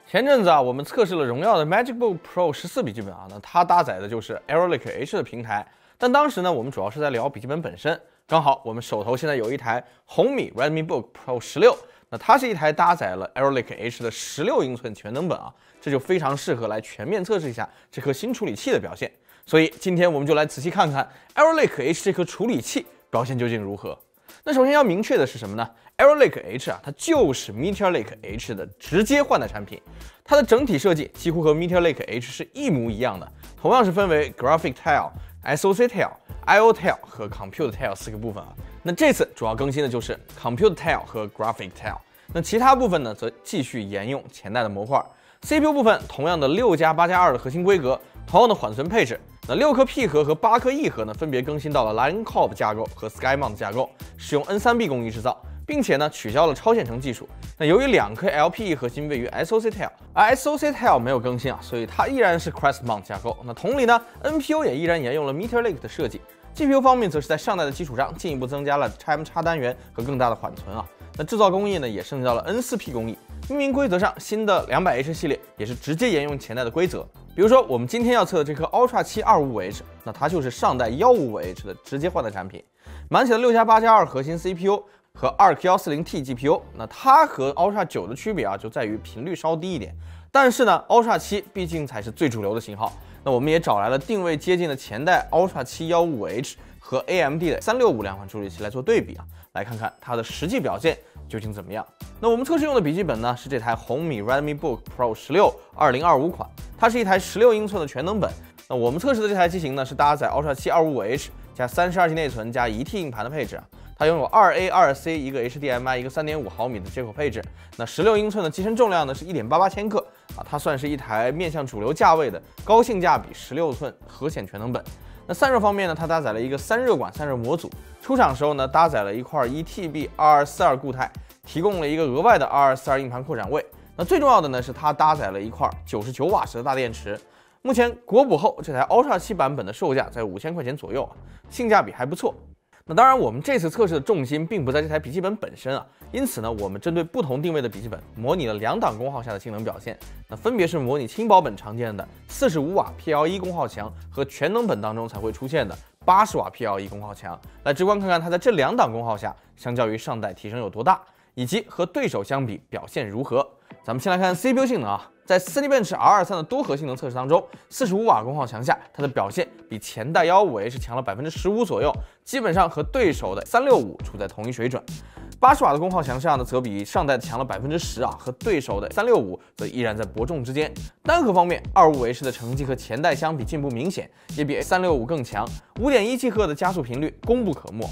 前阵子啊，我们测试了荣耀的 MagicBook Pro 14笔记本啊，那它搭载的就是 Aero Lake H 的平台。但当时呢，我们主要是在聊笔记本本身。刚好我们手头现在有一台红米 Redmi Book Pro 16，那它是一台搭载了 Aero Lake H 的16英寸全能本啊，这就非常适合来全面测试一下这颗新处理器的表现。所以今天我们就来仔细看看 Aero Lake H 这颗处理器表现究竟如何。那首先要明确的是什么呢？Aero Lake H 啊，它就是 Meteor Lake H 的直接换代产品，它的整体设计几乎和 Meteor Lake H 是一模一样的，同样是分为 Graphic Tile、SoC Tile、IO Tile 和 Compute Tile 4个部分啊。那这次主要更新的就是 Compute Tile 和 Graphic Tile， 那其他部分呢，则继续沿用前代的模块。CPU 部分同样的6+8+2的核心规格，同样的缓存配置。那6颗 P 核和8颗 E 核呢，分别更新到了 LionCorp 架构和 SkyMount 架构，使用 N3B 工艺制造，并且呢取消了超线程技术。那由于2颗 LPE 核心位于 SoC Tile， 而 SoC Tile 没有更新啊，所以它依然是 Crest Mount 架构。那同理呢 ，NPU 也依然沿用了 Meteor Lake 的设计。GPU 方面则是在上代的基础上进一步增加了 XM 单元和更大的缓存啊。那制造工艺呢也升级到了 N4P 工艺。命名规则上，新的200H 系列也是直接沿用前代的规则。比如说，我们今天要测的这颗 Ultra 7 255H， 那它就是上代155H 的直接换代产品。满血的6+8+2核心 CPU 和2K140T GPU， 那它和 Ultra 9的区别啊，就在于频率稍低一点。但是呢 ，Ultra 7毕竟才是最主流的型号。那我们也找来了定位接近的前代 Ultra 7 155H 和 AMD 的365两款处理器来做对比啊，来看看它的实际表现究竟怎么样。那我们测试用的笔记本呢，是这台红米 Redmi Book Pro 16 2025款，它是一台16英寸的全能本。那我们测试的这台机型呢，是搭载 Ultra 7 255H 加32G 内存加1T 硬盘的配置啊。它拥有2A 2C 一个 HDMI 一个3.5毫米的接口配置。那16英寸的机身重量呢是1.88千克啊，它算是一台面向主流价位的高性价比16寸核显全能本。那散热方面呢，它搭载了一个散热管散热模组，出厂时候呢搭载了一块 1TB 2242固态，提供了一个额外的2242硬盘扩展位。那最重要的呢是它搭载了一块99瓦时的大电池。目前国补后这台 Ultra 7版本的售价在5000块钱左右啊，性价比还不错。那当然，我们这次测试的重心并不在这台笔记本本身啊，因此呢，我们针对不同定位的笔记本模拟了2档功耗下的性能表现。那分别是模拟轻薄本常见的45瓦 PLE 功耗强和全能本当中才会出现的80瓦 PLE 功耗强，来直观看看它在这2档功耗下，相较于上代提升有多大，以及和对手相比表现如何。咱们先来看 CPU 性能啊。在 Cinebench R23的多核性能测试当中，45瓦功耗强下，它的表现比前代155H 强了15%左右，基本上和对手的365处在同一水准。80瓦的功耗强下呢，则比上代强了10%啊，和对手的365则依然在伯仲之间。单核方面，255H 的成绩和前代相比进步明显，也比365更强，5.1G 赫的加速频率功不可没。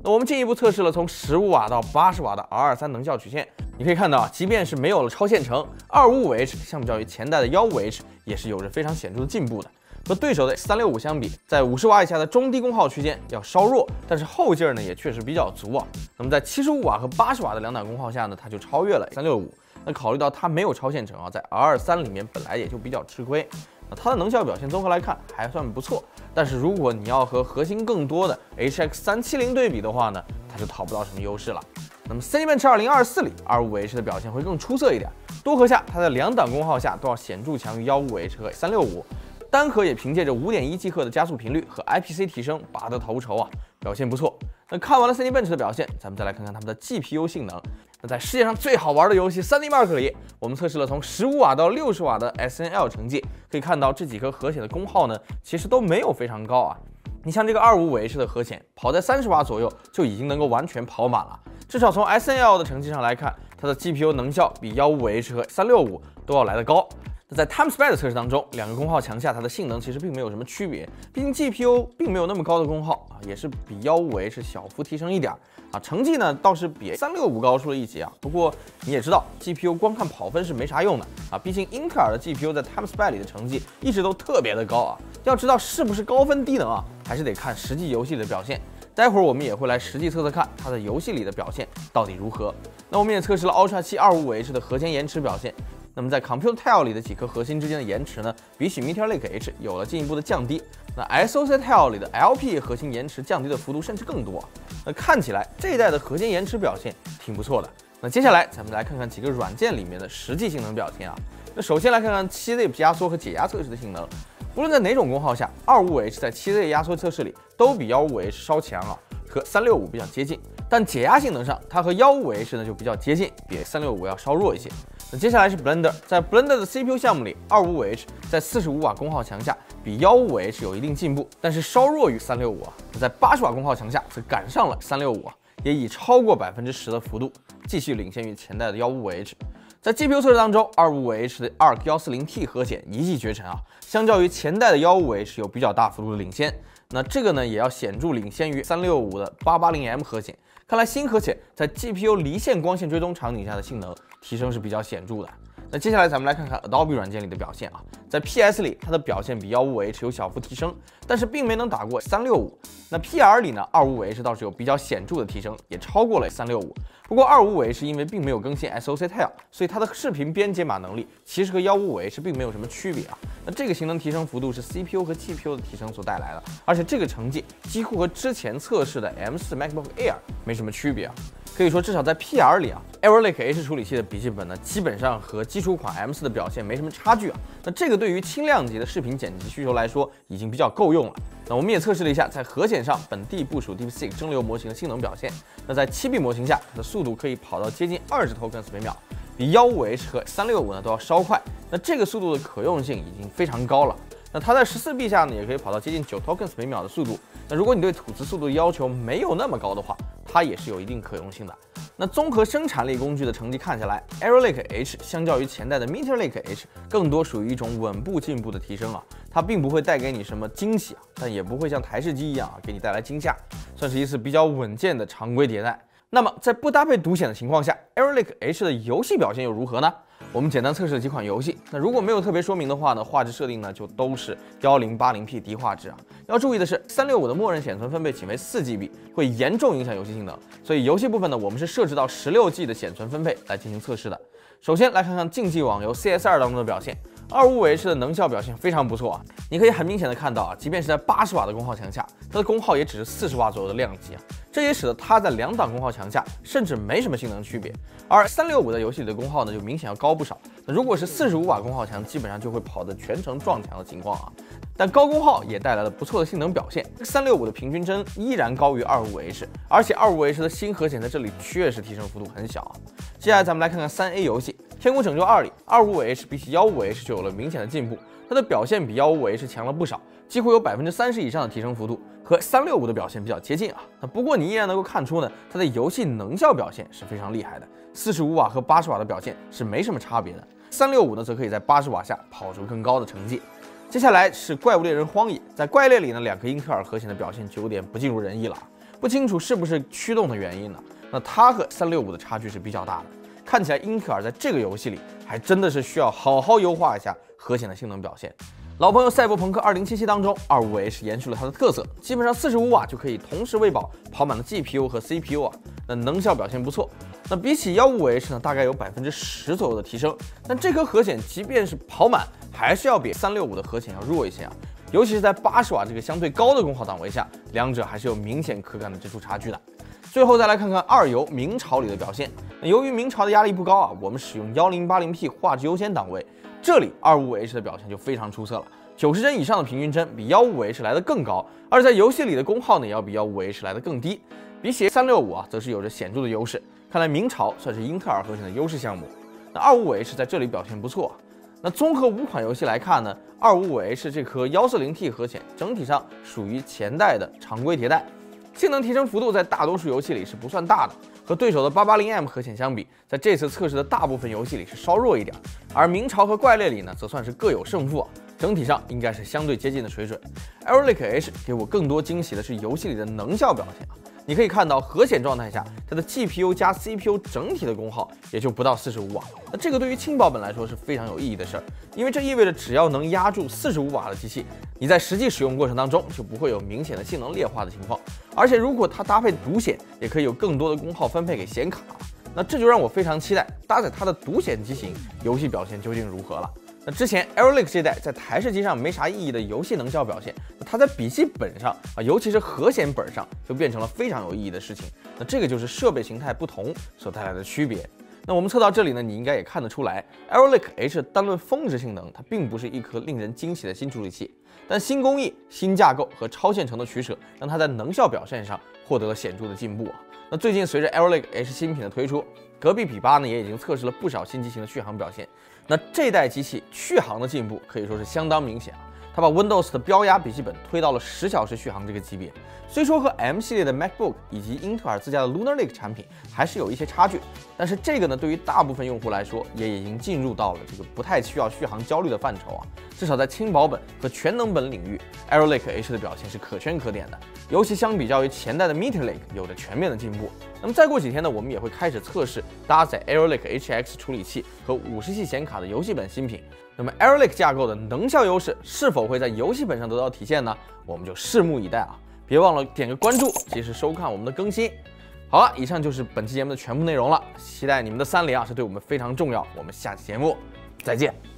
那我们进一步测试了从15瓦到80瓦的 R23能效曲线，你可以看到，即便是没有了超线程，255H 相较于前代的155H 也是有着非常显著的进步的。和对手的365相比，在50瓦以下的中低功耗区间要稍弱，但是后劲儿呢也确实比较足啊。那么在75瓦和80瓦的2档功耗下呢，它就超越了365。那考虑到它没有超线程啊，在 R23里面本来也就比较吃亏。它的能效表现综合来看还算不错，但是如果你要和核心更多的 HX370对比的话呢，它就讨不到什么优势了。那么 Cinebench 2024里 25H 的表现会更出色一点，多核下它在2档功耗下都要显著强于155H 和365，单核也凭借着 5.1G 赫的加速频率和 IPC 提升拔得头筹啊，表现不错。那看完了 Cinebench 的表现，咱们再来看看它们的 GPU 性能。那在世界上最好玩的游戏 3D Mark 里，我们测试了从15瓦到60瓦的 SNL 成绩，可以看到这几颗核显的功耗呢，其实都没有非常高啊。你像这个255H 的核显，跑在30瓦左右就已经能够完全跑满了。至少从 SNL 的成绩上来看，它的 GPU 能效比155H 和365都要来得高。那在 TimeSpy 的测试当中，2个功耗强下，它的性能其实并没有什么区别，毕竟 GPU 并没有那么高的功耗啊，也是比155H 小幅提升一点啊。成绩呢倒是比365高出了一截啊。不过你也知道 ，GPU 光看跑分是没啥用的啊，毕竟英特尔的 GPU 在 TimeSpy 里的成绩一直都特别的高啊。要知道是不是高分低能啊，还是得看实际游戏里的表现。待会儿我们也会来实际测测看它的游戏里的表现到底如何。那我们也测试了 Ultra 7 255H 的核心延迟表现。那么在 Compute Tile 里的几颗核心之间的延迟呢，比起 Meteor Lake H 有了进一步的降低。那 SoC Tile 里的 LP 核心延迟降低的幅度甚至更多。那看起来这一代的核心延迟表现挺不错的。那接下来咱们来看看几个软件里面的实际性能表现啊。那首先来看看 7zip 压缩和解压测试的性能。无论在哪种功耗下，25H 在 7zip 压缩测试里都比 155H 稍强啊，和365比较接近。但解压性能上，它和155H 呢就比较接近，比365要稍弱一些。那接下来是 Blender， 在 Blender 的 CPU 项目里，25H 在45瓦功耗墙下比155H 有一定进步，但是稍弱于365啊。在80瓦功耗墙下则赶上了365啊，也以超过10%的幅度继续领先于前代的155H。在 GPU 测试当中，25H 的 ARC 140T 核显一骑绝尘啊，相较于前代的155H 有比较大幅度的领先。那这个呢，也要显著领先于365的 880M 核显。看来新核显在 GPU 离线光线追踪场景下的性能提升是比较显著的。那接下来咱们来看看 Adobe 软件里的表现啊，在 PS 里它的表现比 155H 有小幅提升，但是并没能打过365。那 PR 里呢，25H 倒是有比较显著的提升，也超过了365。不过25H 因为并没有更新 SOC Tile， 所以它的视频编解码能力其实和155H 并没有什么区别啊。那这个性能提升幅度是 CPU 和 GPU 的提升所带来的，而且这个成绩几乎和之前测试的 M4 MacBook Air 没什么区别啊。可以说，至少在 PR 里啊 ，Arrow Lake H 处理器的笔记本呢，基本上和基础款 M4 的表现没什么差距啊。那这个对于轻量级的视频剪辑需求来说，已经比较够用了。那我们也测试了一下，在核显上本地部署 DeepSeek 蒸馏模型的性能表现。那在7B 模型下，它的速度可以跑到接近20 tokens 每秒，比155H 和365呢都要稍快。那这个速度的可用性已经非常高了。那它在14B 下呢，也可以跑到接近9 tokens 每秒的速度。那如果你对吐词速度的要求没有那么高的话，它也是有一定可用性的。那综合生产力工具的成绩看下来 ，Arrow Lake H 相较于前代的 Meteor Lake H 更多属于一种稳步进步的提升啊，它并不会带给你什么惊喜啊，但也不会像台式机一样啊给你带来惊吓，算是一次比较稳健的常规迭代。那么在不搭配独显的情况下 ，Arrow Lake H 的游戏表现又如何呢？我们简单测试了几款游戏，那如果没有特别说明的话呢，画质设定呢就都是 1080P 低画质啊。要注意的是，365的默认显存分贝仅为4GB，会严重影响游戏性能，所以游戏部分呢，我们是设置到16G 的显存分贝来进行测试的。首先来看看竞技网游 CS2 当中的表现。255H 的能效表现非常不错啊，你可以很明显的看到啊，即便是在80瓦的功耗墙下，它的功耗也只是40瓦左右的量级啊，这也使得它在2档功耗墙下甚至没什么性能区别。而365在游戏里的功耗呢，就明显要高不少。那如果是45瓦功耗墙，基本上就会跑得全程撞墙的情况啊。但高功耗也带来了不错的性能表现，365的平均帧依然高于25H，而且25H的新核显在这里确实提升幅度很小啊。接下来咱们来看看3A 游戏。《天空拯救2》里，25H 比起155H 就有了明显的进步，它的表现比155H 强了不少，几乎有30%以上的提升幅度，和365的表现比较接近啊。那不过你依然能够看出呢，它的游戏能效表现是非常厉害的，45瓦和80瓦的表现是没什么差别的，365呢则可以在80瓦下跑出更高的成绩。接下来是怪物猎人荒野，在怪猎里呢，2颗英特尔核显的表现就有点不尽如人意了，不清楚是不是驱动的原因呢？那它和365的差距是比较大的。看起来英特尔在这个游戏里还真的是需要好好优化一下核显的性能表现。老朋友赛博朋克2077当中，25H 延续了它的特色，基本上45瓦就可以同时喂饱跑满了 GPU 和 CPU 啊，那能效表现不错。那比起155H 呢，大概有10%左右的提升，但这颗核显即便是跑满，还是要比365的核显要弱一些啊。尤其是在80瓦这个相对高的功耗档位下，两者还是有明显可感的支出差距的。最后再来看看二游明朝里的表现。由于明朝的压力不高啊，我们使用1080P 画质优先档位，这里25H 的表现就非常出色了，90帧以上的平均帧比155H 来的更高，而在游戏里的功耗呢也要比155H 来的更低。比起365啊，则是有着显著的优势。看来明朝算是英特尔核显的优势项目。那25H 在这里表现不错。那综合5款游戏来看呢，25H 这颗140T 核显整体上属于前代的常规迭代。性能提升幅度在大多数游戏里是不算大的，和对手的 880M 核显相比，在这次测试的大部分游戏里是稍弱一点，而明朝和怪猎里呢，则算是各有胜负啊，整体上应该是相对接近的水准。Arrow Lake H 给我更多惊喜的是游戏里的能效表现啊，你可以看到核显状态下，它的 GPU 加 CPU 整体的功耗也就不到45瓦，那这个对于轻薄本来说是非常有意义的事儿，因为这意味着只要能压住45瓦的机器，你在实际使用过程当中就不会有明显的性能劣化的情况。而且如果它搭配独显，也可以有更多的功耗分配给显卡，那这就让我非常期待搭载它的独显机型，游戏表现究竟如何了。那之前 Arrow Lake 这代在台式机上没啥意义的游戏能效表现，那它在笔记本上啊，尤其是核显本上就变成了非常有意义的事情。那这个就是设备形态不同所带来的区别。那我们测到这里呢，你应该也看得出来 ，Aero Lake H 单论峰值性能，它并不是一颗令人惊喜的新处理器，但新工艺、新架构和超线程的取舍，让它在能效表现上获得了显著的进步啊。那最近随着 Aero Lake H 新品的推出，隔壁比8呢也已经测试了不少新机型的续航表现。那这代机器续航的进步可以说是相当明显啊。它把 Windows 的标压笔记本推到了10小时续航这个级别，虽说和 M 系列的 MacBook 以及英特尔自家的 Lunar Lake 产品还是有一些差距，但是这个呢，对于大部分用户来说，也已经进入到了这个不太需要续航焦虑的范畴啊。至少在轻薄本和全能本领域 ，Aero Lake H 的表现是可圈可点的，尤其相比较于前代的 Meteor Lake 有着全面的进步。那么再过几天呢，我们也会开始测试搭载 Aero Lake HX 处理器和50系显卡的游戏本新品。那么 Aero Lake 架构的能效优势是否会在游戏本上得到体现呢？我们就拭目以待啊！别忘了点个关注，及时收看我们的更新。好了，以上就是本期节目的全部内容了，期待你们的3连啊，是对我们非常重要。我们下期节目再见。